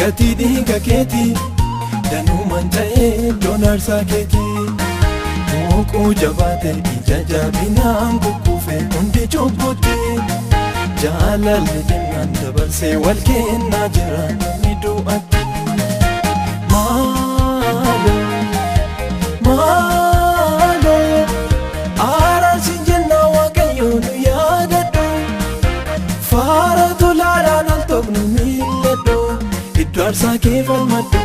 gati dhiiga keetii danuuman ta'ee doonarsaa keetii Muquu jabaate ija jabinaan kukkufe hundi cubbutti Jaalalli jennaan dabarsee wal kennaa jira namni du'atti Maaloo araarsi jennaa Waaqayyoon nu yaadadhu Faara tolaadhaan al toqnu milladhu Iddoo aarsaa kee falmadhu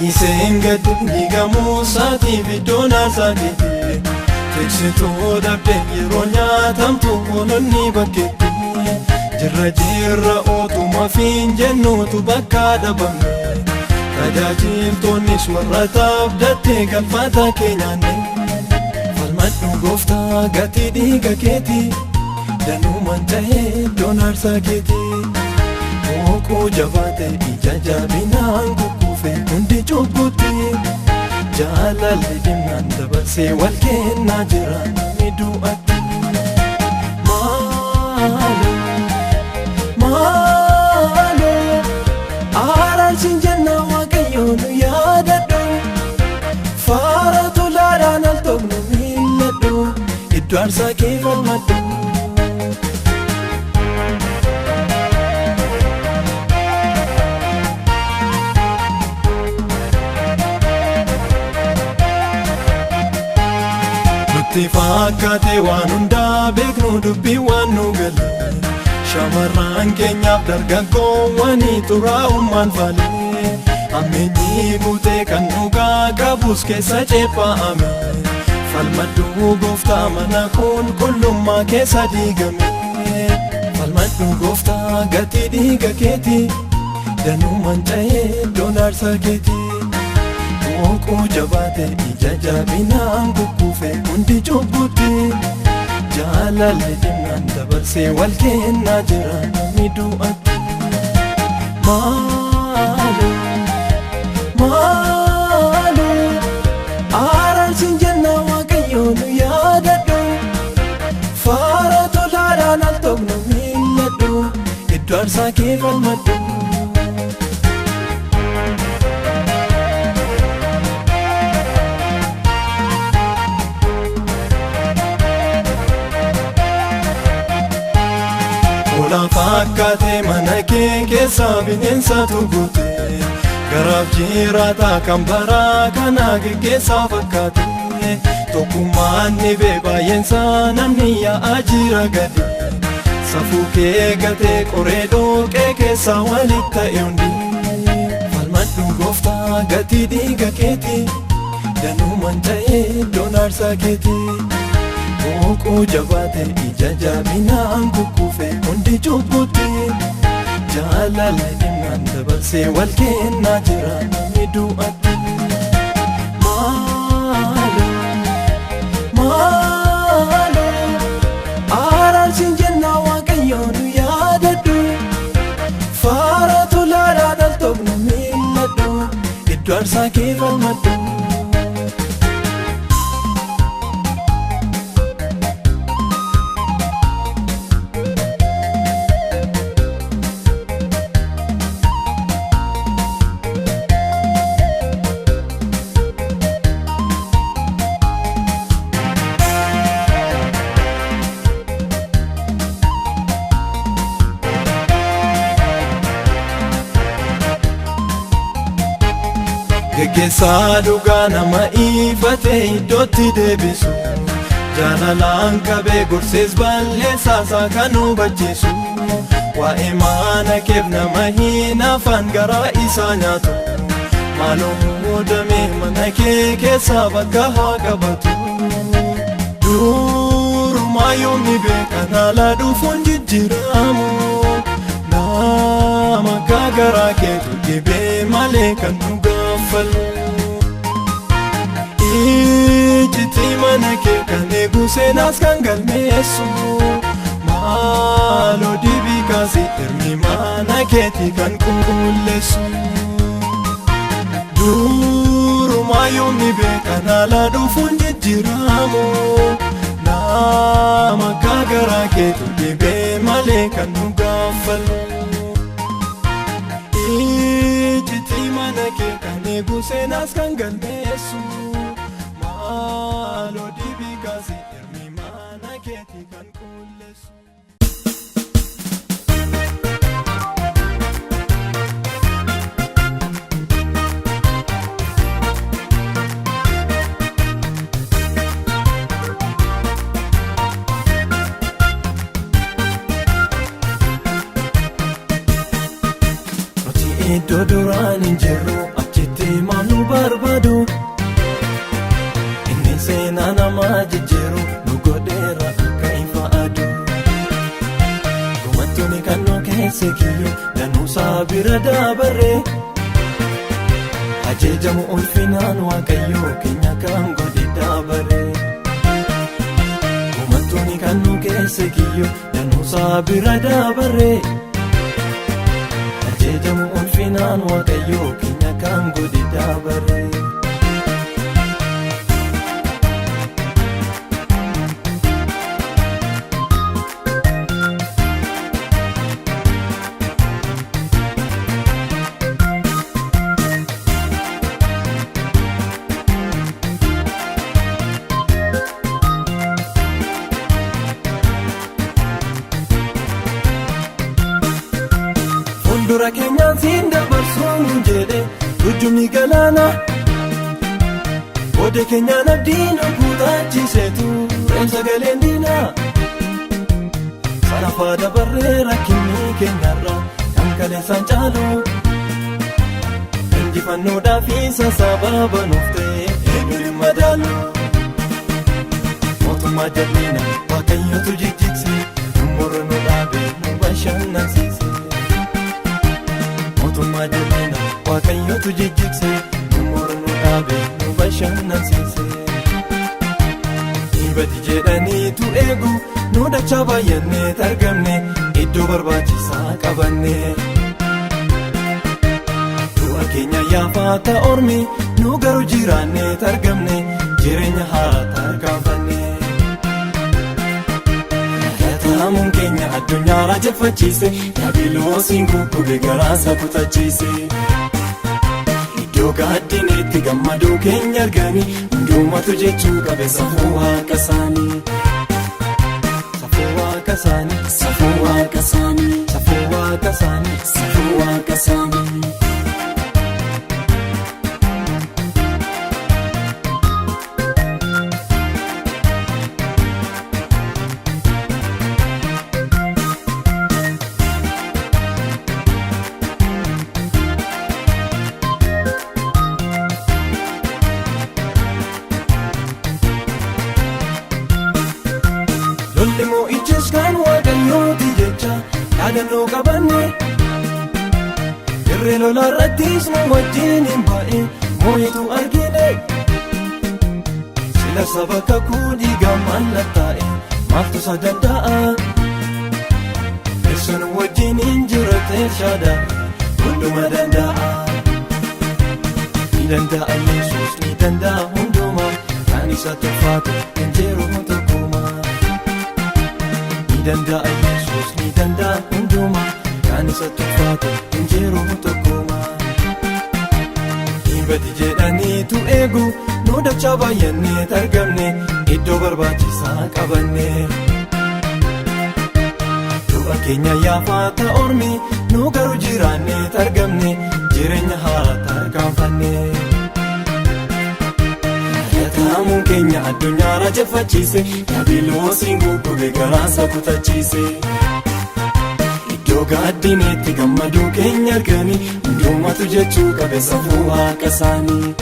Iseen gadi dhiigamuu isaatiif iddoon aarsaa keetii Teeksituu dhabdee yeroo nyaatamtu hoolonni bakkeetti Jirra ootuma fiin jennuutu bakka dhabamne Tajaajiltoonnis warra taabdattee galfata keenyaanne Falmadhu gooftaa gati dhiiga keetii danuuman ta'ee iddoon aarsaa keetii Muquu jabaate ija jabinaan kukkufe hundi cubbutti Jaalalli jennaan dabarsee wal kennaa jira namni du'atti Maaloo araarsi jennaa Waaqayyoon nu yaadadhu Faara tolaadhaan al toqnu milladhu Iddoo aarsaa kee falmadhu Nutti fakkaate waan hundaa beeknu dubbii waan nu galle Shamarran keenyaaf dargaggoowwanii xuraa'ummaan faale Ammeenyi guutee kan dhugaa qabus keessa ceephaa'ame Falmadhu gooftaa mana qulqullummaa keessa diigame Falmadhu gooftaa gati dhiiga keetii danuuman ta'ee iddoon aarsaa keetii Muquu jabaate ija jabinaan kukkufe hundi cubbutti Jaalalli jennaan dabarsee wal kennaa jira namni du'atti Maaloo araarsi jennaa Waaqayyoon nu yaadadhu Faara tolaadhaan al toqnu milladhu Iddoo aarsaa kee falmadhu Fakkaate mana kee keessa bineensatu guute Garaaf jiraataa kan baraa kana geggeessaa fakkaate Tokkummaan dhibee baay'eensaa namni yaa'aa jira gadi Safuu kee gatee qoree dhoqee keessaa walitti ta'e hundi Falmadhu gooftaa gati dhiiga keetii danuuman ta'ee iddoon aarsaa keetii Muquu jabaate ija jabinaan kukkufe hundi cubbutti Jaalalli jennaan dabarsee wal kennaa jira namni du'atti Maaloo araarsi jennaa Waaqayyoon nu yaadadhu Faara tolaadhaan al toqnu milladhu Iddoo aarsaa kee falmadhu Geggeessaa dhugaa nama ifatee iddootti deebisu Jaalalaan qabee gorsees balleessaasaa kan hubachiisu Waa'ee mana keef nama hin afaan garaa isaa nyaatu Maaloo muudamee mana kee keessaa bakka haa qabatu Durumaa yoomni beekan haala dhufuun jijjiiramu Nama garaa keetu dhibee malee kan dhugaaffalu Ijiti mana kee kan eegu seenaas kan galmeessu Maaloo dibii kaasee ermi mana keetii kan qulqulleessu Namaa yoomni beekan haala dhufuun jijjiiramu. Nama gaagaraa keetu dhibee malee kan nu gaafalu. Ijjitii mana kee kan eegu seenaas kan galmeessu. Maaloo dhibii kaasee hirmi mana keetii kan qulleessu. Iddoo duraan hin jirru achitti maal nu barbaadu. Inni seenaa namaa jijjiiru nu godheera akka ifa aduu. Gumattuuni kan nu keessa kiyyoo danuusaa bira dabarre. Ajeejamu ulfinaan waaqayyoo keenya kan godhe dabarre. Gumattuuni kan nu keessa kiyyoo danuusaa bira dabarre. Ajeejamu ulfinaan waaqayyoo keenya kan godhe dabarre. Fuuldura keenyaan siin dabarsuun jedhe ujjumni galaana. Booddee keenyaan abdiin guutachiisetu sagaleen diinaa. Sarafaa dabarree rakkinni keenyarra kan kaleessaan caalu. Injifannoodhaaf isa sababa nuuf ta'e eenyuun hin madaalu. Mootummaa jal'ina waaqayyootu jijjiigse nummurra nu dhaabe nu bashannansiise. Mootummaa jal'ina waaqayyootu jijjiigse nummurra nu dhaabe nu bashannansiise. Dhibati jedhaniitu eegu nu dachaa baay'annee argamne iddoo barbaachisaa qabanne. Du'a keenya yaafaata ormi nu garuu jiraannee argamne jireenya haaraa tarkaanfanne. Yaamuun keenya addunyaa raajeffachiise Yaabiloosiin guggube garaasa kutachiise. Iddoo gaaddineetti gammaduu keenya arganii hundumaatu jechuu qabe safuu waaqa isaanii. Safuu waaqa isaanii. Safuu waaqa isaanii. Safuu waaqa isaanii. Safuu waaqa isaanii. Lolli moo'ichis kan waaqayyooti jecha yaadannoo qabanne. Dirree lolaa irrattis nu wajjin hin baa'e moo'itu argine. Sila saba kakuu dhiigaa mallattaa'e maaltu isa danda'a. Eessoon wajjin hin jirate shaada hunduma danda'a. Ni danda'a Yesuus ni danda'a hundumaa kan isa tolfaatu hin jiru tokkuma. Ni danda'a Yesuus ni danda'a hundumaa kan isa tolfaatu hin jiru tokkuma. Dhibati jedhaniitu eegu nu dachaa baay'annee argamne iddoo barbaachisaa qabanne. Du'a keenya yaafaata ormi nu garuu jiraannee argamne jireenya haaraa tarkaanfanne. Yaamuun keenya addunyaa raajeffachiise Yaabiloosiin guggube garaasa kutachiise. Iddoo gaaddineetti gammaduu keenya arganii hundumaatu jechuu qabe safuu waaqa isaanii.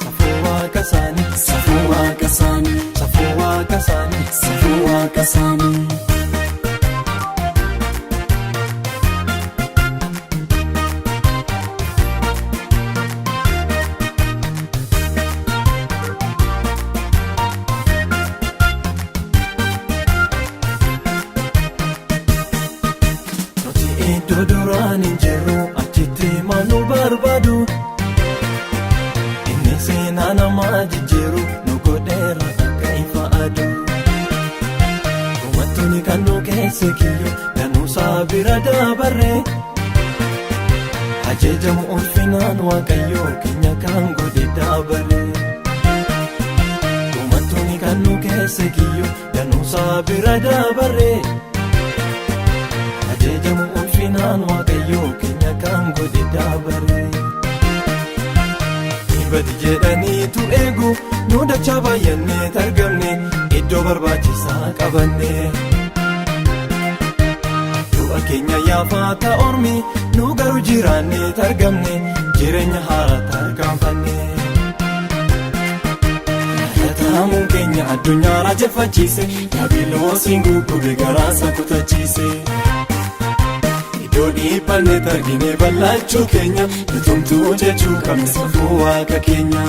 Safuu waaqa isaanii. Safuu waaqa isaanii. Safuu waaqa isaanii. Safuu waaqa isaanii. Iddoo duraan hin jirru achitti maal nu barbaadu. seenaa namaa jijjiiru nu godheera akka ifa aduu. Uummattoonni kan nu keessa kiyyu danuusaa bira dabarree ajajamu ulfinaan waaqayyoo keenya kan godhe dabarree. Uummattoonni kan nu keessa kiyyu danuusaa bira dabarree ajajamu ulfinaan waaqayyoo keenya kan godhe dabarree. Badi jedhaniitu eegu nu dachaa baay'annee targamne iddoo barbaachisaa qabanne. Du'a keenya yaafaata ormi nu garuu jiraannee targamne jireenya haaraa tarkaanfanne. Yaadamuun keenya addunyaa raajeffachiise Yaabiloosiin guggube garaasa kutachiise. Iddoo dhiibbannee targinee bal'achuu keenya bitumtuu jechuu qabne safuu waaqa keenya.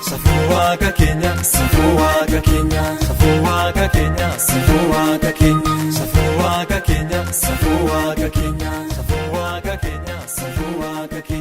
Safuu waaqa keenya, safuu waaqa keenya, safuu waaqa keenya, safuu waaqa keenya, safuu waaqa keenya, safuu waaqa keenya, safuu waaqa keenya, safuu waaqa keenya.